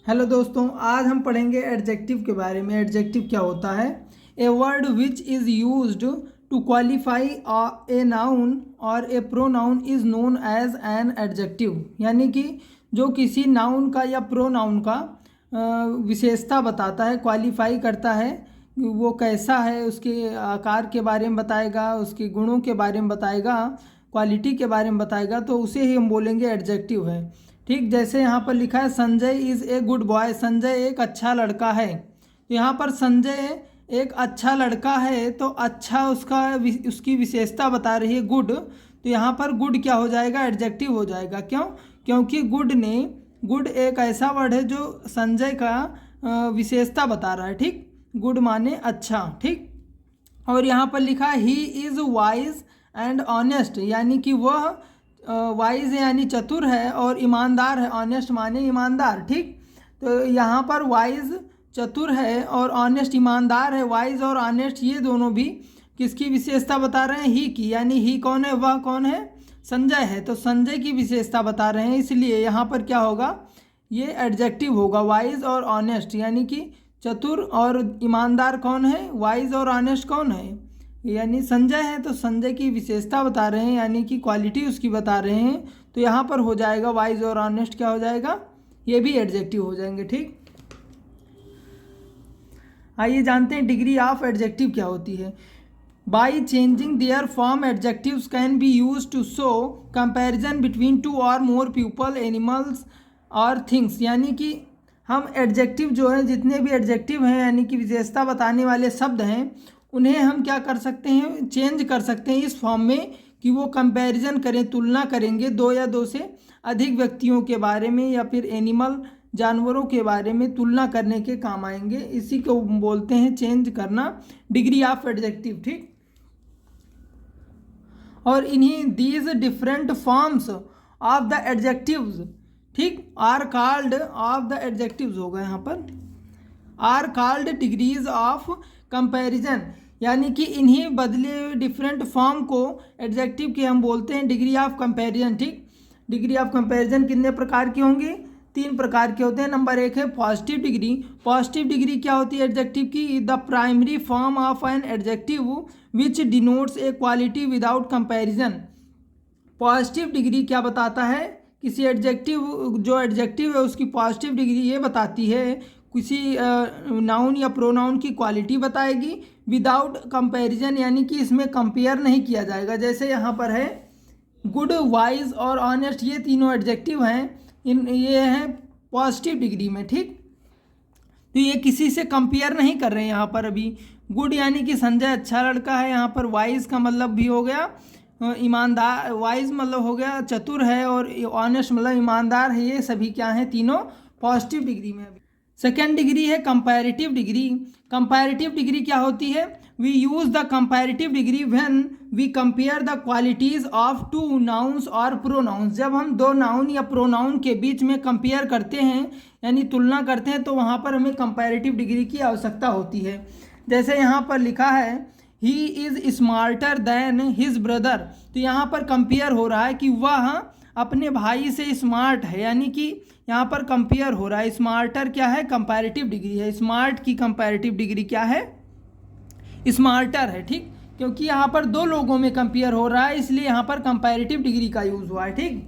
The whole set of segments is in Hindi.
हेलो दोस्तों, आज हम पढ़ेंगे एडजेक्टिव के बारे में। एडजेक्टिव क्या होता है? A word which is used to qualify a noun और a pronoun is known as an adjective. यानी कि जो किसी नाउन का या प्रोनाउन का विशेषता बताता है, क्वालिफाई करता है, वो कैसा है, उसके आकार के बारे में बताएगा, उसके गुणों के बारे में बताएगा, क्वालिटी के बारे में बताएगा, तो उसे ही हम बोलेंगे एडजेक्टिव है। ठीक, जैसे यहाँ पर लिखा है Sanjay is a good boy. Sanjay एक अच्छा लड़का है। तो यहाँ पर संजय एक अच्छा लड़का है, तो अच्छा उसकी विशेषता बता रही है गुड। तो यहाँ पर गुड क्या हो जाएगा? एडजेक्टिव हो जाएगा। क्यों? क्योंकि गुड एक ऐसा वर्ड है जो संजय का विशेषता बता रहा है। ठीक, गुड माने अच्छा। ठीक, और यहाँ पर लिखा है he is wise and honest, यानी कि वह वाइज है यानी चतुर है, और ईमानदार है। ऑनेस्ट माने ईमानदार। ठीक, तो यहाँ पर वाइज चतुर है और ऑनेस्ट ईमानदार है। वाइज और ऑनेस्ट ये दोनों भी किसकी विशेषता बता रहे हैं? ही की। यानी ही कौन है? वह कौन है? संजय है। तो संजय की विशेषता बता रहे हैं, इसलिए यहाँ पर क्या होगा? ये एडजेक्टिव होगा। वाइज और ऑनेस्ट, यानी कि चतुर और ईमानदार कौन है? वाइज और ऑनेस्ट कौन है? यानी संजय है। तो संजय की विशेषता बता रहे हैं, यानी कि क्वालिटी उसकी बता रहे हैं। तो यहाँ पर हो जाएगा वाइज और ऑनेस्ट क्या हो जाएगा? ये भी एडजेक्टिव हो जाएंगे। ठीक, आइए जानते हैं डिग्री ऑफ एडजेक्टिव क्या होती है। By changing their form adjectives can be use to show comparison between two और मोर पीपल, एनिमल्स और थिंग्स। यानी कि हम एडजेक्टिव जो है, जितने भी एडजेक्टिव हैं यानी कि विशेषता बताने वाले शब्द हैं, उन्हें हम क्या कर सकते हैं? चेंज कर सकते हैं इस फॉर्म में कि वो कंपैरिजन करें, तुलना करेंगे दो या दो से अधिक व्यक्तियों के बारे में, या फिर एनिमल जानवरों के बारे में तुलना करने के काम आएंगे। इसी को बोलते हैं चेंज करना, डिग्री ऑफ एडजेक्टिव। ठीक, और इन्हीं these different forms of the adjectives, ठीक, are called of the adjectives होगा यहाँ पर, are called degrees of comparison. यानी कि इन्हीं बदले हुए डिफरेंट फॉर्म को एडजेक्टिव के हम बोलते हैं डिग्री ऑफ कंपैरिजन। ठीक, डिग्री ऑफ कंपैरिजन कितने प्रकार की होंगी? 3 प्रकार के होते हैं। नंबर 1 है पॉजिटिव डिग्री। पॉजिटिव डिग्री क्या होती है एडजेक्टिव की? The primary form of an adjective which denotes A quality without comparison. Positive degree क्या बताता है? किसी एडजेक्टिव, जो एडजेक्टिव है उसकी पॉजिटिव डिग्री ये बताती है किसी नाउन या प्रोनाउन की क्वालिटी बताएगी विदाउट कंपैरिजन, यानी कि इसमें कंपेयर नहीं किया जाएगा। जैसे यहाँ पर है गुड, वाइज और ऑनेस्ट, ये तीनों एडजेक्टिव हैं, ये हैं पॉजिटिव डिग्री में। ठीक, तो ये किसी से कंपेयर नहीं कर रहे हैं यहाँ पर अभी। गुड यानी कि संजय अच्छा लड़का है। यहाँ पर वाइज का मतलब भी हो गया ईमानदार, वाइज मतलब हो गया चतुर है, और ऑनेस्ट मतलब ईमानदार है। ये सभी क्या हैं? तीनों पॉजिटिव डिग्री में। सेकेंड डिग्री है कंपैरेटिव डिग्री। कंपैरेटिव डिग्री क्या होती है? We use the comparative degree when we compare the qualities of two nouns और प्रोनाउंस। जब हम दो नाउन या प्रोनाउन के बीच में कंपेयर करते हैं यानी तुलना करते हैं, तो वहाँ पर हमें कंपैरेटिव डिग्री की आवश्यकता होती है। जैसे यहाँ पर लिखा है he is smarter than his brother. तो यहाँ पर कंपेयर हो रहा है कि वह अपने भाई से स्मार्ट है, यानी कि यहाँ पर कंपेयर हो रहा है। स्मार्टर क्या है? कंपैरेटिव डिग्री है। स्मार्ट की कंपैरेटिव डिग्री क्या है? स्मार्टर है। ठीक, क्योंकि यहाँ पर दो लोगों में कंपेयर हो रहा है, इसलिए यहाँ पर कंपैरेटिव डिग्री का यूज हुआ है। ठीक,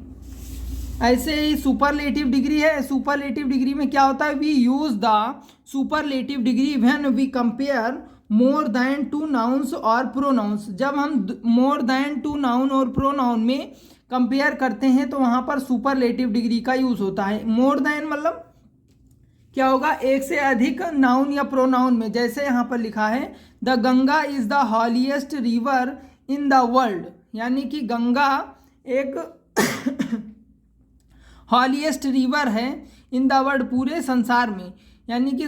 ऐसे ही सुपरलेटिव डिग्री है। सुपरलेटिव डिग्री में क्या होता है? We use the superlative degree when we compare more than two nouns और प्रोनाउंस। जब हम मोर देन टू नाउन और प्रोनाउन में कंपेयर करते हैं, तो वहाँ पर सुपरलेटिव डिग्री का यूज होता है। मोर देन मतलब क्या होगा? एक से अधिक नाउन या प्रोनाउन में। जैसे यहाँ पर लिखा है the Ganga is the holiest river in the world, यानी कि गंगा एक हॉलीएस्ट रिवर है इन द वर्ल्ड, पूरे संसार में, यानी कि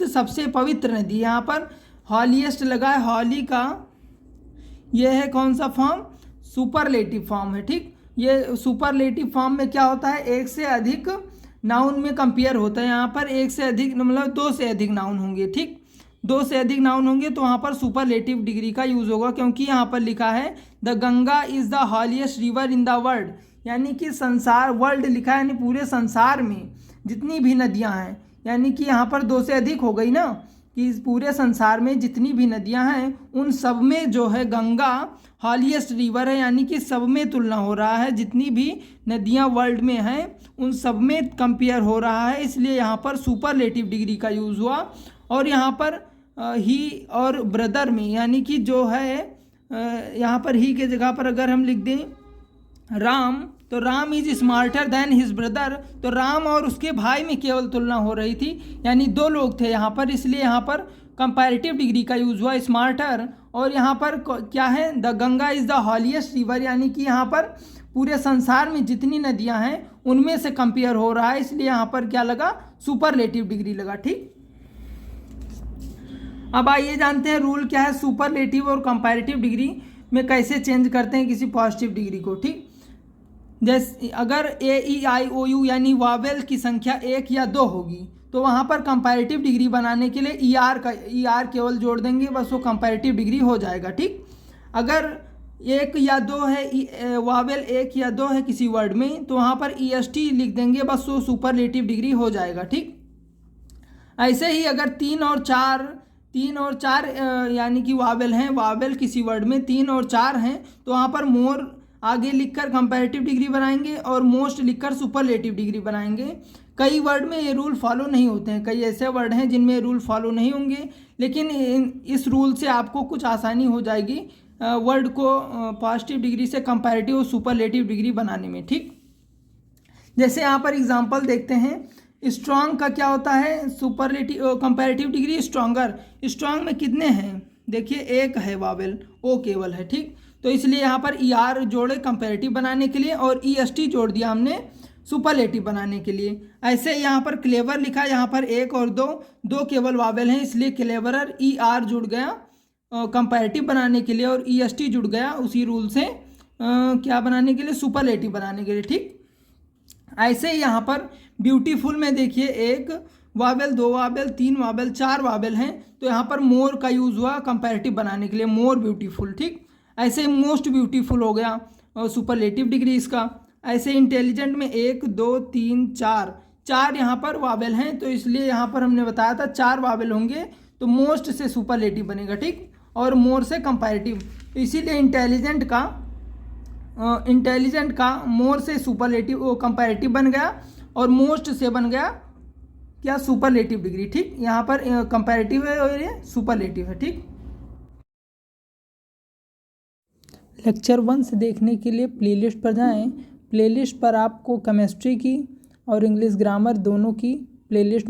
सबसे पवित्र नदी। यहाँ पर हॉलीएस्ट लगा है, हॉली का ये है कौन सा फॉर्म? सुपरलेटिव फॉर्म है। ठीक, ये सुपरलेटिव फॉर्म में क्या होता है? एक से अधिक नाउन में कंपेयर होता है। यहाँ पर एक से अधिक मतलब 2 से अधिक नाउन होंगे। ठीक, 2 से अधिक नाउन होंगे तो वहाँ पर सुपरलेटिव डिग्री का यूज होगा, क्योंकि यहाँ पर लिखा है the Ganga is the holiest river in the world, यानी कि संसार, वर्ल्ड लिखा है यानी पूरे संसार में जितनी भी नदियां हैं, यानी कि यहाँ पर 2 से अधिक हो गई ना, कि इस पूरे संसार में जितनी भी नदियां हैं उन सब में जो है गंगा हॉलीएस्ट रिवर है, यानी कि सब में तुलना हो रहा है, जितनी भी नदियां वर्ल्ड में हैं उन सब में कंपेयर हो रहा है, इसलिए यहाँ पर सुपरलेटिव डिग्री का यूज़ हुआ। और यहाँ पर ही और ब्रदर में, यानी कि जो है यहाँ पर ही के जगह पर अगर हम लिख दें राम, तो Ram is smarter than his brother, तो राम और उसके भाई में केवल तुलना हो रही थी, यानी 2 लोग थे यहाँ पर, इसलिए यहाँ पर कंपैरेटिव डिग्री का यूज़ हुआ स्मार्टर। और यहाँ पर क्या है, the Ganga is the holiest river, यानी कि यहाँ पर पूरे संसार में जितनी नदियाँ हैं उनमें से कंपेयर हो रहा है, इसलिए यहाँ पर क्या लगा, सुपरलेटिव डिग्री लगा। ठीक, अब आइए जानते हैं रूल क्या है सुपरलेटिव और कंपैरेटिव डिग्री में कैसे चेंज करते हैं किसी पॉजिटिव डिग्री को। ठीक, जैसे अगर AEIOU यानी वावेल की संख्या 1 या 2 होगी तो वहाँ पर कंपैरेटिव डिग्री बनाने के लिए ER केवल जोड़ देंगे, बस वो कंपैरेटिव डिग्री हो जाएगा। ठीक, अगर 1 या 2 है, वावेल 1 या 2 है किसी वर्ड में, तो वहाँ पर EST लिख देंगे, बस वो सुपरलेटिव डिग्री हो जाएगा। ठीक, ऐसे ही अगर 3 और 4 यानी कि वावेल हैं, वावेल किसी वर्ड में 3 और 4 हैं, तो वहाँ पर मोर आगे लिखकर कंपैरेटिव डिग्री बनाएंगे और मोस्ट लिखकर सुपरलेटिव डिग्री बनाएंगे। कई वर्ड में ये रूल फॉलो नहीं होते हैं, कई ऐसे वर्ड हैं जिनमें रूल फॉलो नहीं होंगे, लेकिन इस रूल से आपको कुछ आसानी हो जाएगी वर्ड को पॉजिटिव डिग्री से कंपैरेटिव और सुपरलेटिव डिग्री बनाने में। ठीक, जैसे यहाँ पर एग्जांपल देखते हैं, स्ट्रॉन्ग का क्या होता है, superlative comparative degree stronger, strong में कितने हैं, देखिए 1 है वावेल, ओ केवल है। ठीक, तो इसलिए यहाँ पर ER जोड़े कंपैरेटिव बनाने के लिए और EST जोड़ दिया हमने सुपरलेटिव बनाने के लिए। ऐसे यहाँ पर क्लेवर लिखा है, यहाँ पर 1 और 2 केवल वावेल हैं, इसलिए क्लेवरर ER जुड़ गया कंपैरेटिव बनाने के लिए और EST जुड़ गया उसी रूल से क्या बनाने के लिए, सुपरलेटिव बनाने के लिए। ठीक, ऐसे ही यहाँ पर ब्यूटीफुल में देखिए 1 वावेल, 2 वावेल, 3 वावेल, 4 वावेल हैं, तो यहाँ पर मोर का यूज़ हुआ कंपैरेटिव बनाने के लिए, मोर ब्यूटीफुल। ठीक, ऐसे मोस्ट ब्यूटीफुल हो गया और सुपरलेटिव डिग्री इसका। ऐसे इंटेलिजेंट में 1 2 3 4 यहाँ पर वावेल हैं, तो इसलिए यहाँ पर हमने बताया था 4 वावेल होंगे तो मोस्ट से सुपरलेटिव बनेगा। ठीक, और मोर से कंपैरेटिव, तो इसीलिए इंटेलिजेंट का मोर से सुपरलेटिव कंपैरेटिव बन गया और मोस्ट से बन गया क्या, सुपरलेटिव डिग्री। ठीक, यहाँ पर कंपैरेटिव है और ये सुपरलेटिव है। ठीक, लेक्चर 1 से देखने के लिए प्लेलिस्ट पर जाएं। प्लेलिस्ट पर आपको केमिस्ट्री की और इंग्लिश ग्रामर दोनों की प्लेलिस्ट